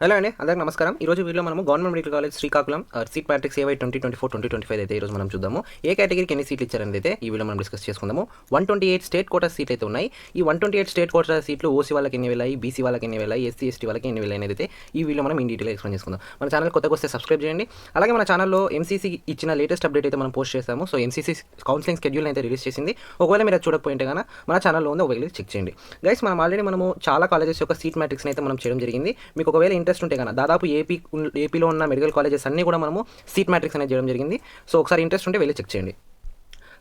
Hello అండి, అందరికీ నమస్కారం. ఈరోజు వీడియోలో మనము government medical college Srikakulam seat matrix AY 2024-2025 అయితే ఈరోజు మనం చూద్దాము. ఏ కేటగిరీకి ఎన్ని సీట్లు ఇచ్చారనేది అయితే ఈ వీడియో మనం డిస్కస్ చేసుకుందాము. 128 స్టేట్ కోటా సీట్లు అయితే ఉన్నాయి. ఈ 128 స్టేట్ కోటా సీట్లు ఓసీ వాళ్ళకి ఎన్ని వెళ్ళాయి, బీసీ వాళ్ళకి ఎన్ని వెళ్ళాయి, ఎస్సీ ఎస్టీ వాళ్ళకి ఎన్ని వెళ్ళాయి అనేది అయితే ఈ వీడియో మనం ఇన్ డీటెయిల్ ఎక్స్ప్లెయిన్ చేసుకుందాం. మన ఛానల్ కొత్తగా వస్తే సబ్స్క్రైబ్ చేయండి. అలాగే మన ఛానల్లో ఎంసీసీ ఇచ్చిన లేటెస్ట్ అప్డేట్ అయితే మనం పోస్ట్ చేస్తాము. సో ఎంసీసీ కౌన్సిలింగ్ షెడ్యూల్ అయితే రిలీజ్ చేసింది. ఒకవేళ మీరు అది చూడకపోయింటే కన్నా మన ఛానల్లో ఉంది, ఒకవేళ చెక్ చేయండి. గైస్, మనం ఆల్రెడీ చాలా కాలేజెస్ యొక్క సీట్ మ్యాట్రిక్స్ అయితే మనం చేయడం జరిగింది. మీకు ఒకవేళ ఇంట్రెస్ట్ ఉంటే కన్నా దాదాపు ఏపీలో ఉన్న మెడికల్ కాలేజెస్ అన్నీ కూడా మనము సీట్ మ్యాట్రిక్స్ అనేది చేయడం జరిగింది. సో ఒకసారి ఇంట్రెస్ట్ ఉంటే వెళ్ళి చెక్ చేయండి.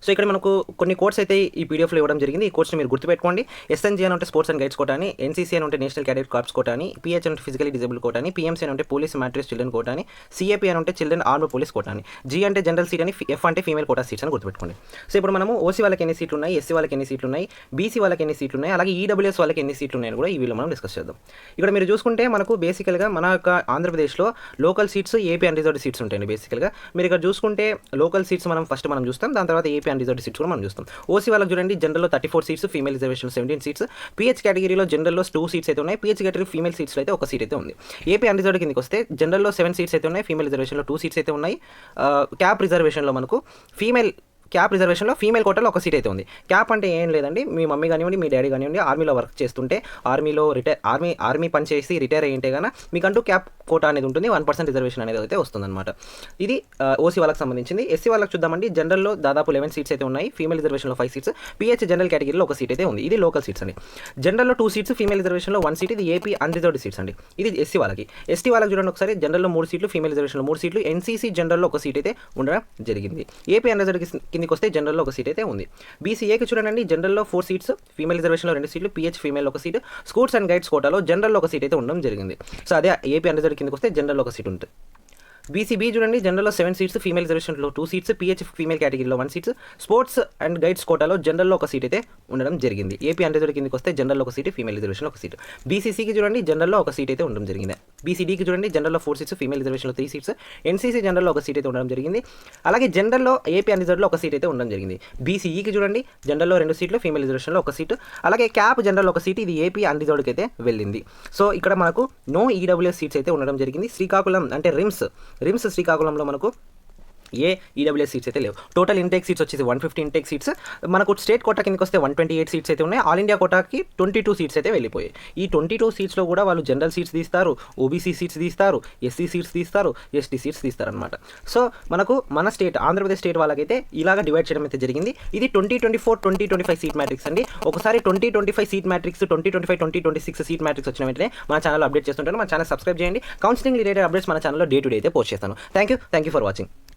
సో ఇక్కడ మనకు కొన్ని కోర్స్ అయితే ఈ పీడిఎఫ్లో ఇవ్వడం జరిగింది. ఈ కోర్స్ని మీరు గుర్తుపెట్టుకోండి. ఎస్ఎన్జీ అని ఉంటే స్పోర్ట్స్ అండ్ గైడ్స్ కోట అని, ఎన్సీసీ అని ఉంటే నేషనల్ క్యాడెట్ కార్ప్స్ కోట అని, పిహెచ్ అంటే ఫిజికలీ డిజేబుల్ కోట అని, పిఎంసీ అని ఉంటే పోలీస్ మ్యాట్రిక్స్ చిల్డ్రన్ కోట అని, సిఏపీ అని ఉంటే చిల్డ్రన్ ఆర్మీ పోలీస్ కోట అని, జీ అంటే జనరల్ సీట్ అని, ఎఫ్ అంటే ఫీమేల్ కోటా సీట్స్ అని గుర్తుపెట్టుకోండి. సో ఇప్పుడు మనము ఓసీ వాళ్ళకి ఎన్ని సీట్లు ఉన్నాయి, ఎస్సీ వాళ్ళకి ఎన్ని సీట్లు ఉన్నాయి, బీసీ వాళ్ళకి ఎన్ని సీట్లు ఉన్నాయి, అలాగే ఈడబ్ల్యూఎస్ వాళ్ళకి ఎన్ని సీట్లు ఉన్నాయని కూడా ఈ వీడియోలో మనం డిస్కస్ చేద్దాం. ఇక్కడ మీరు చూసుకుంటే మనకు బేసికల్గా మన యొక్క ఆంధ్రప్రదేశ్లో local seats, AP unreserved seats ఉంటాయండి. బేసికల్గా మీరు ఇక్కడ చూసుకుంటే లోకల్ సీట్స్ మనం ఫస్ట్ చూస్తాం, దాని తర్వాత ఏపీ అన్రిజర్వ్డ్ సీట్స్ కూడా మనం చూస్తాం. ఓసీ వాళ్ళకి చూడండి, జనరల్లో 34 seats, female reservation 17 seats, pH కేటగిరీలో జనరల్లో 2 సీట్స్ అయితే ఉన్నాయి, పిహెచ్ కేటగిరీ ఫీమేల్ సీట్స్లో అయితే 1 సీట్ అయితే ఉంది. ఏపీ అన్రిజర్వ్డ్ కిందకి వస్తే జనరల్లో 7 సీట్స్ అయితే ఉన్నాయి, ఫీమేల్ రిజర్వేషన్లో 2 సీట్స్ అయితే ఉన్నాయి. క్యాప్ రిజర్వేషన్లో మనకు క్యాప్ రిజర్వేషన్లో ఫీమేల్ కోటాలో 1 సీట్ అయితే ఉంది. క్యాప్ అంటే ఏం లేదండి, మీ మమ్మీ కానివ్వండి, మీ డాడీ కానివ్వండి ఆర్మీలో వర్క్ చేస్తుంటే, ఆర్మీ పని చేసి రిటైర్ అయ్యింటే కన్నా మీకంటూ క్యాప్ కోటా అనేది ఉంటుంది. 1% రిజర్వేషన్ అనేది అయితే వస్తుందన్నమాట. ఇది ఓసీ వాళ్ళకి సంబంధించింది. ఎస్సీ వాళ్ళకి చూద్దామండి, జనరల్లో దాదాపు 11 సీట్స్ అయితే ఉన్నాయి, ఫీమేల్ రిజర్వేషన్లో 5 సీట్స్, పిహెచ్ జనరల్ కేటగిరీలో 1 సీట్ అయితే ఉంది. ఇది లోకల్ సీట్స్ అండి. జనరల్లో 2 సీట్స్, ఫీమేల్ రిజర్వేషన్లో 1 సీట్, ఇది ఏపీ అన్రిజర్వ్డ్ సీట్స్ అండి. ఇది ఎస్సీ వాళ్ళకి. ఎస్టీ వాళ్ళకి చూడండి ఒకసారి, జనరల్లో 3 సీట్లు, ఫీమేల్ రిజర్వేషన్లో 3 సీట్లు, ఎన్సీసీ జనరల్లో 1 సీట్ అయితే ఉండడం జరిగింది. ఏపీ అన్రిజర్వ్డ్ కిందకి వస్తే జనరల్లో 1 సీట్ అయితే ఉంది. బీసీఏకి చూడండి, జనరల్లో 4 సీట్స్, ఫీమేల్ రిజర్వేషన్లో 2 సీట్లు, pH female 1 seat, schools and guides కోటాలో జనరల్లో 1 సీట్ అయితే ఉండడం జరిగింది. సో అదే ఏపీ అన్రిజర్వ్డ్ కిందకి వస్తే జనరల్లో 1 సీట్ ఉంటుంది. బీసీబీ చూడండి, జనరల్లో 7 సీట్స్, ఫీమేల్ రిజర్వేషన్లో 2 సీట్స్, పిహెచ్ ఫీమేల్ కేటగిరీలో 1 సీట్స్, స్పోర్ట్స్ అండ్ గైడ్స్ కోటాలో జనరల్లో 1 సీట్ అయితే ఉండడం జరిగింది. ఏపీ అన్రిజర్వ్డ్ కిందకి వస్తే జనరల్లో 1 సీట్, ఫీమేల్ రిజర్వేషన్లో 1 సీట్. బీసీసీకి చూడండి, జనరల్లో 1 సీట్ అయితే ఉండడం జరిగింది. బీసీడీకి చూడండి, జనరల్లో 4 సీట్స్, ఫీమేల్ రిజర్వేషన్లో 3 సీట్స్, ఎన్సీసీ జనరల్లో 1 సీట్ అయితే ఉండడం జరిగింది. అలాగే జనరల్లో ఏపీ అన్రిజర్వ్డ్లో 1 సీట్ అయితే ఉండడం జరిగింది. బీసీఈకి చూడండి, జనరల్లో 2 సీట్లు, ఫీమేల్ రిజర్వేషన్లో 1 సీటు, అలాగే క్యాప్ జనరల్లో 1 సీట్, ఇది ఏపీ అన్రిజర్వ్డ్కి అయితే వెళ్ళింది. సో ఇక్కడ మనకు నో ఈడబ్ల్యూఎస్ సీట్స్ అయితే ఉండడం జరిగింది. శ్రీకాకుళం అంటే రిమ్స్ శ్రీకాకుళంలో మనకు ఈడబ్ల్యూఎస్ సీట్స్ అయితే లేవు. టోటల్ ఇంటేక్ సీట్స్ వచ్చేసి 150 ఇంటేక్ సీట్స్. మనకు స్టేట్ కోటా కిందకి వస్తే 128 సీట్స్ అయితే ఉన్నాయి. ఆల్ ఇండియా కోటాకి 22 సీట్స్ అయితే వెళ్ళిపోయాయి. ఈ 22 సీట్స్లో కూడా వాళ్ళు జనరల్ సీట్స్ తీస్తారు, ఓబీసీ సీట్స్ తీస్తారు, ఎస్సీ సీట్స్ తీస్తారు, ఎస్టీ సీట్స్ తీస్తారు అనమాట. సో మనకు మన స్టేట్ ఆంధ్రప్రదేశ్ స్టేట్ వాళ్ళకైతే ఇలాగ డివైడ్ చేయడం అయితే జరిగింది. ఇది 2024-2025 సీట్ మ్యాట్రిక్స్ అండి. ఒకసారి 2025 సీట్ మ్యాట్రిక్స్, 2025-2026 సీట్ మ్యాట్రిక్స్ వచ్చిన వెంటనే మన ఛానల్ అప్డేట్ చేస్తుంటాను. మన ఛానల్ సబ్స్క్రైబ్ చేయండి. కౌన్సిలింగ్ రిలేటెడ్ అప్డేట్స్ మన ఛానల్లో డే టు డే అయితే పోస్ట్ చేస్తాను. Thank you for watching.